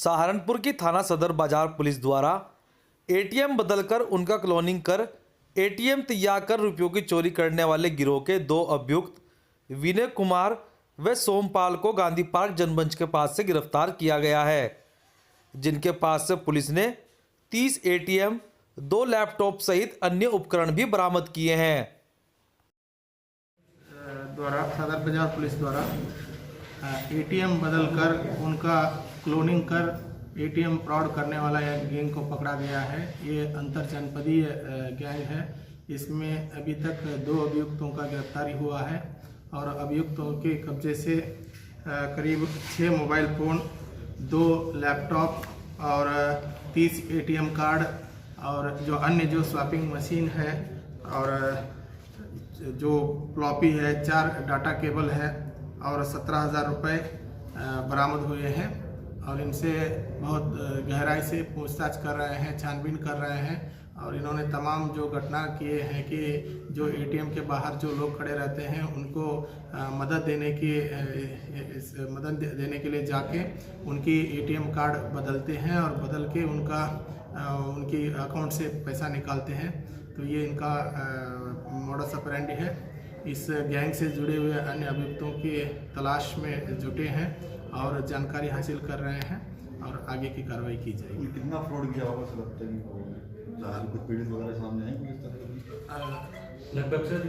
सहारनपुर की थाना सदर बाजार पुलिस द्वारा एटीएम बदलकर उनका क्लोनिंग कर एटीएम तैयार कर रुपयों की चोरी करने वाले गिरोह के दो अभियुक्त विनय कुमार व सोमपाल को गांधी पार्क जनमंच के पास से गिरफ्तार किया गया है, जिनके पास से पुलिस ने 30 एटीएम, 2 लैपटॉप सहित अन्य उपकरण भी बरामद किए हैं। द्वारा सदर बाजार पुलिस द्वारा एटीएम बदलकर उनका क्लोनिंग कर एटीएम फ्रॉड करने वाला एक गैंग को पकड़ा गया है। ये अंतर जनपदीय गैंग है। इसमें अभी तक 2 अभियुक्तों का गिरफ्तारी हुआ है और अभियुक्तों के कब्जे से करीब 6 मोबाइल फ़ोन, 2 लैपटॉप और 30 एटीएम कार्ड और जो अन्य जो स्वैपिंग मशीन है और जो फ्लॉपी है, 4 डाटा केबल है और 17,000 रुपये बरामद हुए हैं। और इनसे बहुत गहराई से पूछताछ कर रहे हैं, छानबीन कर रहे हैं और इन्होंने तमाम जो घटना किए हैं कि जो एटीएम के बाहर जो लोग खड़े रहते हैं उनको मदद देने के लिए जाके उनकी एटीएम कार्ड बदलते हैं और बदल के उनकी अकाउंट से पैसा निकालते हैं। तो ये इनका मोडस ऑपरेंडी है। इस गैंग से जुड़े हुए अन्य अभियुक्तों की तलाश में जुटे हैं और जानकारी हासिल कर रहे हैं और आगे की कार्रवाई की जाएगी। कितना फ्रॉड किया होगा सर? अब तक कुछ पीड़ित वगैरह सामने आए कोई इस तरह? लगभग सर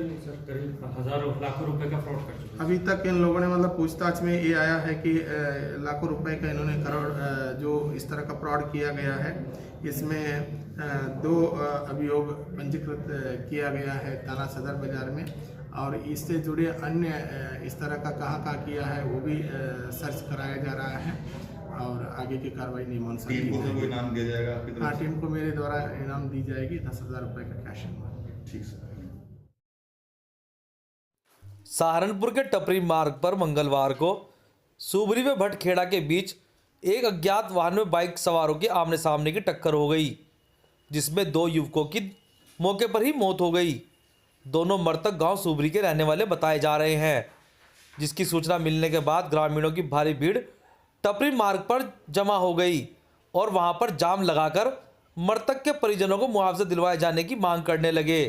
करीब हजारों लाखों रुपए का फ्रॉड कर चुके। अभी तक इन लोगों ने मतलब पूछताछ में ये आया है कि लाखों रुपए का इन्होंने करोड़ जो इस तरह का फ्रॉड किया गया है। इसमें 2 अभियोग पंजीकृत किया गया है थाना सदर बाजार में और इससे जुड़े अन्य इस तरह का कहाँ किया है वो भी सर्च कराया जा रहा है और आगे की कार्रवाई नियमानुसार टीम को कोई इनाम दिया जाएगा? हाँ, टीम को मेरे द्वारा इनाम दी जाएगी 10,000 रुपये का कैश। ठीक सर। सहारनपुर के टपरी मार्ग पर मंगलवार को सुबरी व भटखेड़ा के बीच एक अज्ञात वाहन में बाइक सवारों की आमने सामने की टक्कर हो गई, जिसमें 2 युवकों की मौके पर ही मौत हो गई। दोनों मृतक गांव सुबरी के रहने वाले बताए जा रहे हैं, जिसकी सूचना मिलने के बाद ग्रामीणों की भारी भीड़ टपरी मार्ग पर जमा हो गई और वहां पर जाम लगाकर मृतक के परिजनों को मुआवजा दिलवाए जाने की मांग करने लगे।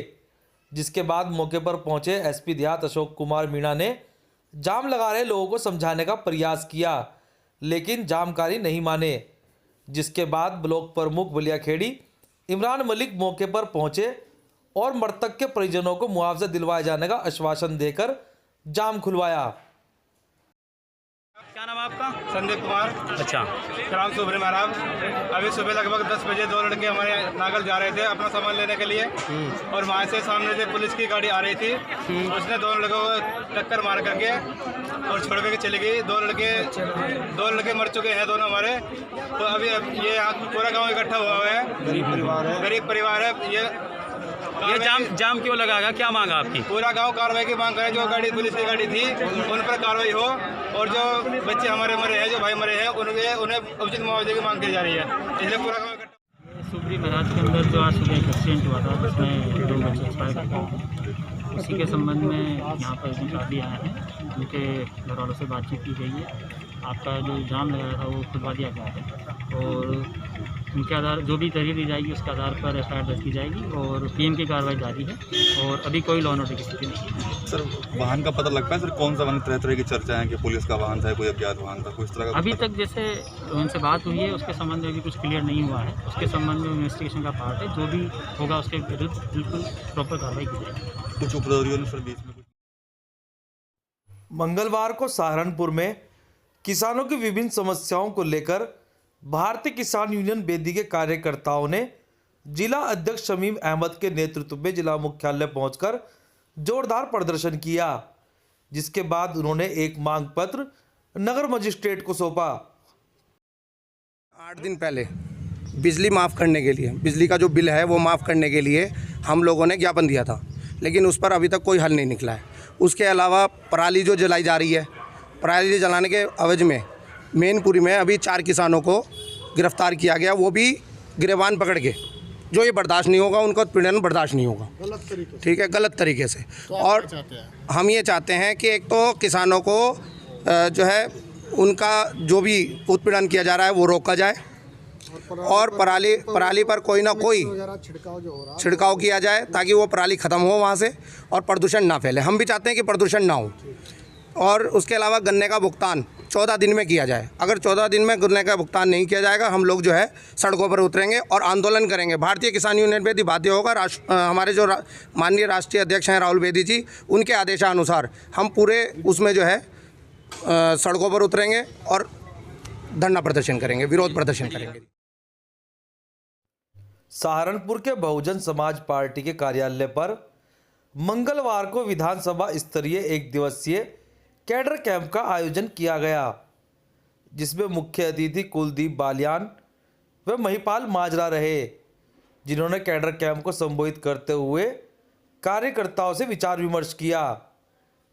जिसके बाद मौके पर पहुंचे एसपी देहात अशोक कुमार मीणा ने जाम लगा रहे लोगों को समझाने का प्रयास किया, लेकिन जामकारी नहीं माने। जिसके बाद ब्लॉक प्रमुख बलियाखेड़ी इमरान मलिक मौके पर पहुंचे और मृतक के परिजनों को मुआवजा दिलवाए जाने का आश्वासन देकर जाम खुलवाया। क्या नाम है आपका? संदीप कुमार। अच्छा, ग्राम सुबरी महाराज। अभी सुबह लगभग 10 बजे 2 लड़के हमारे नागल जा रहे थे अपना सामान लेने के लिए और वहाँ से सामने से पुलिस की गाड़ी आ रही थी। उसने 2 लड़कों को टक्कर मार करके और छोड़ के चली गई। 2 लड़के मर चुके हैं दोनों हमारे। तो अभी ये यहाँ पूरा गाँव इकट्ठा हुआ है, गरीब परिवार है। ये जाम क्यों लगाएगा? क्या मांगा आपकी? पूरा गांव कार्रवाई की मांग करे। जो गाड़ी पुलिस की गाड़ी थी उन पर कार्रवाई हो और जो बच्चे हमारे मरे हैं, जो भाई मरे हैं, उन्हें उचित मुआवजे की मांग की जा रही है। इसलिए पूरा गांव सुबरी महाराज के अंदर जो आज सुबह एक एक्सीडेंट हुआ था जिसमें 2 बच्चे एक्सपायर हो गए, इसी के संबंध में यहाँ पर काफ़ी आए हैं। उनके घर वालों से बातचीत की गई है। आपका जो जाम लगाया था वो खुलवा दिया गया है और उनके आधार जो भी तहरीर दी जाएगी उसके आधार पर एफआईआर दर्ज की जाएगी और पीएम की कार्रवाई जारी है और अभी कोई लॉ नोटिस की स्थिति नहीं है। सर वाहन का पता लग पाया? सर कौन सा वाहन? तरह की चर्चा है कि पुलिस का वाहन था, कोई अज्ञात वाहन था, कोई इस तरह का? अभी तक जैसे उनसे बात हुई है उसके संबंध में अभी कुछ क्लियर नहीं हुआ है। उसके संबंध में इन्वेस्टिगेशन का पार्ट है। जो भी होगा उसके विरुद्ध बिल्कुल प्रॉपर कार्रवाई की जाएगी। कुछ उपद्रवियों ने सर बीच में मंगलवार को सहारनपुर में किसानों की विभिन्न समस्याओं को लेकर भारतीय किसान यूनियन बेदी के कार्यकर्ताओं ने जिला अध्यक्ष शमीम अहमद के नेतृत्व में जिला मुख्यालय पहुंचकर जोरदार प्रदर्शन किया, जिसके बाद उन्होंने एक मांग पत्र नगर मजिस्ट्रेट को सौंपा। 8 दिन पहले बिजली माफ़ करने के लिए, बिजली का जो बिल है वो माफ़ करने के लिए हम लोगों ने ज्ञापन दिया था, लेकिन उस पर अभी तक कोई हल नहीं निकला है। उसके अलावा पराली जो जलाई जा रही है, पराली जलाने के एवज में मैनपुरी में अभी 4 किसानों को गिरफ्तार किया गया, वो भी गिरेबान पकड़ के। जो ये बर्दाश्त नहीं होगा, उनका उत्पीड़न बर्दाश्त नहीं होगा, ठीक है, गलत तरीके से। और हम ये चाहते हैं कि एक तो किसानों को जो है उनका जो भी उत्पीड़न किया जा रहा है वो रोका जाए और पराली पर कोई ना कोई छिड़काव किया जाए ताकि वो पराली ख़त्म हो वहाँ से और प्रदूषण ना फैले। हम भी चाहते हैं कि प्रदूषण ना हो। और उसके अलावा गन्ने का भुगतान 14 दिन में किया जाए। अगर 14 दिन में गन्ने का भुगतान नहीं किया जाएगा हम लोग जो है सड़कों पर उतरेंगे और आंदोलन करेंगे। भारतीय किसान यूनियन पे बाध्य होगा। हमारे जो माननीय राष्ट्रीय अध्यक्ष हैं राहुल बेदी जी, उनके आदेशानुसार हम पूरे उसमें जो है सड़कों पर उतरेंगे और धरना प्रदर्शन करेंगे, विरोध प्रदर्शन करेंगे। सहारनपुर के बहुजन समाज पार्टी के कार्यालय पर मंगलवार को विधानसभा स्तरीय एक दिवसीय कैडर कैंप का आयोजन किया गया, जिसमें मुख्य अतिथि कुलदीप बालियान व महिपाल माजरा रहे, जिन्होंने कैडर कैंप को संबोधित करते हुए कार्यकर्ताओं से विचार विमर्श किया।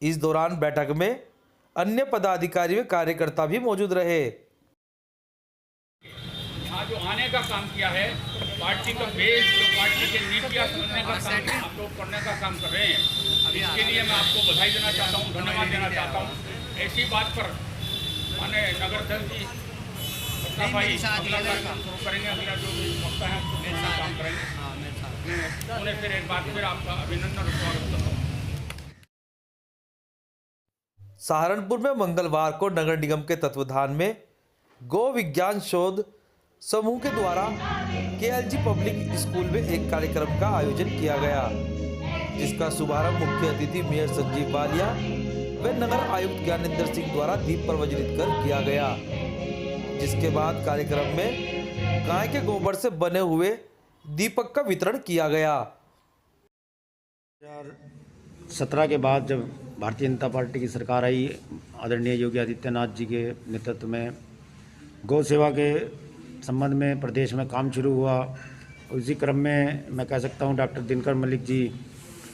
इस दौरान बैठक में अन्य पदाधिकारी व कार्यकर्ता भी मौजूद रहे। यहाँ जो आने का काम किया है, पार्टी का बेस, जो पार्टी के नीतियाँ समझने का काम आप लोग करने का काम कर रहे हैं, इसके लिए मैं आपको बधाई देना चाहता हूँ, धन्यवाद देना चाहता हूँ। ऐसी बात पर माने नगर दल की भाई अगला कार्यक्रम शुरू करेंगे, अगला जो भी वक्त है उसको काम करेंगे। उन्हें फिर एक बार फिर आपका अभिनंदन और स्वागत करता हूँ। सहारनपुर में मंगलवार को नगर निगम के तत्वाधान में गौ विज्ञान शोध समूह के द्वारा केएलजी पब्लिक स्कूल में एक कार्यक्रम का आयोजन किया गया, जिसका शुभारंभ मुख्य अतिथि मेयर संजीव बालिया व नगर आयुक्त ज्ञानेंद्र सिंह द्वारा दीप प्रज्वलित कर किया गया। जिसके बाद कार्यक्रम में गाय के गोबर से बने हुए दीपक का वितरण किया गया। 2017 के बाद जब भारतीय जनता पार्टी की सरकार आई, आदरणीय योगी आदित्यनाथ जी के नेतृत्व में गौ सेवा के संबंध में प्रदेश में काम शुरू हुआ। उसी क्रम में मैं कह सकता हूँ डॉक्टर दिनकर मलिक जी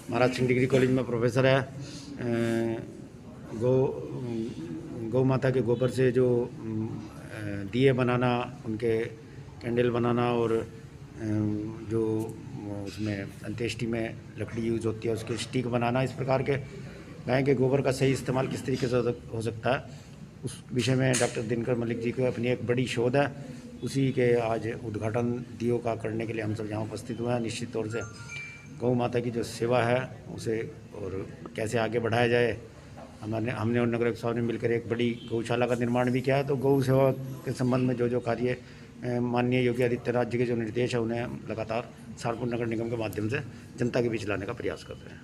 महाराज सिंह डिग्री कॉलेज में प्रोफेसर है। गौ माता के गोबर से जो दिए बनाना, उनके कैंडल बनाना और जो उसमें अंत्येष्टि में लकड़ी यूज़ होती है उसके स्टिक बनाना, इस प्रकार के गाय के गोबर का सही इस्तेमाल किस तरीके से हो सकता है, उस विषय में डॉक्टर दिनकर मलिक जी को अपनी एक बड़ी शोध है। उसी के आज उद्घाटन दियों का करने के लिए हम सब यहाँ उपस्थित हुए हैं। निश्चित तौर से गौ माता की जो सेवा है उसे और कैसे आगे बढ़ाया जाए, हमने और नगर साहब ने मिलकर एक बड़ी गौशाला का निर्माण भी किया है। तो गौ सेवा के संबंध में जो कार्य माननीय योगी आदित्यनाथ जी के जो निर्देश है उन्हें लगातार सहारनपुर नगर निगम के माध्यम से जनता के बीच लाने का प्रयास कर रहे हैं।